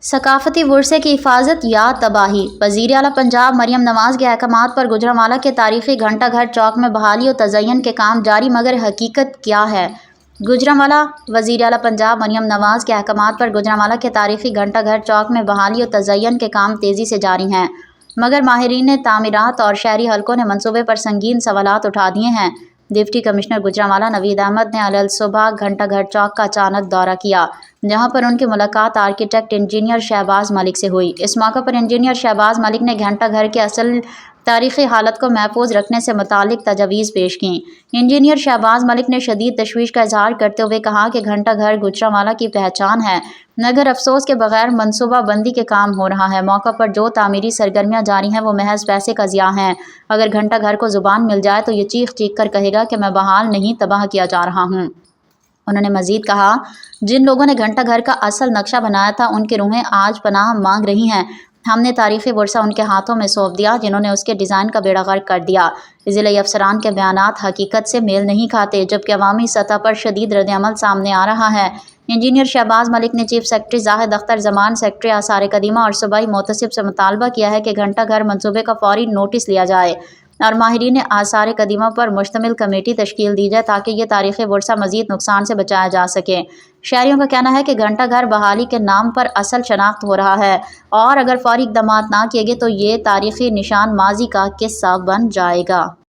ثقافتی ورثے کی حفاظت یا تباہی۔ وزیر اعلیٰ پنجاب مریم نواز کے احکامات پر گوجرانوالہ کے تاریخی گھنٹہ گھر چوک میں بحالی و تزئین کے کام جاری، مگر حقیقت کیا ہے؟ گوجرانوالہ۔ وزیر اعلیٰ پنجاب مریم نواز کے احکامات پر گوجرانوالہ کے تاریخی گھنٹہ گھر چوک میں بحالی و تزئین کے کام تیزی سے جاری ہیں، مگر ماہرین تعمیرات اور شہری حلقوں نے منصوبے پر سنگین سوالات اٹھا دیے ہیں۔ ڈپٹی کمشنر گوجرانوالہ نوید احمد نے الصبح گھنٹہ گھر چوک کا اچانک دورہ کیا، جہاں پر ان کی ملاقات آرکیٹیکٹ انجینئر شہباز ملک سے ہوئی۔ اس موقع پر انجینئر شہباز ملک نے گھنٹہ گھر کے اصل تاریخی حالت کو محفوظ رکھنے سے متعلق تجاویز پیش کیں۔ انجینئر شہباز ملک نے شدید تشویش کا اظہار کرتے ہوئے کہا کہ گھنٹہ گھر گوجرانوالہ کی پہچان ہے، مگر افسوس کے بغیر منصوبہ بندی کے کام ہو رہا ہے۔ موقع پر جو تعمیری سرگرمیاں جاری ہیں وہ محض پیسے کا ضیاع ہیں۔ اگر گھنٹہ گھر کو زبان مل جائے تو یہ چیخ چیخ کر کہے گا کہ میں بحال نہیں، تباہ کیا جا رہا ہوں۔ انہوں نے مزید کہا، جن لوگوں نے گھنٹہ گھر کا اصل نقشہ بنایا تھا ان کی روحیں آج پناہ مانگ رہی ہیں۔ ہم نے تاریخی ورثہ ان کے ہاتھوں میں سونپ دیا، جنہوں نے اس کے ڈیزائن کا بیڑا غرق کر دیا۔ ضلعی افسران کے بیانات حقیقت سے میل نہیں کھاتے، جبکہ عوامی سطح پر شدید ردعمل سامنے آ رہا ہے۔ انجینئر شہباز ملک نے چیف سیکرٹری زاہد اختر زمان، سیکرٹری آثار قدیمہ اور صوبائی محتسب سے مطالبہ کیا ہے کہ گھنٹہ گھر منصوبے کا فوری نوٹس لیا جائے اور ماہرین آثار قدیمہ پر مشتمل کمیٹی تشکیل دی جائے تاکہ یہ تاریخی ورثہ مزید نقصان سے بچایا جا سکے۔ شہریوں کا کہنا ہے کہ گھنٹہ گھر بحالی کے نام پر اصل شناخت ہو رہا ہے اور اگر فوری اقدامات نہ کیے گئے تو یہ تاریخی نشان ماضی کا قصہ بن جائے گا۔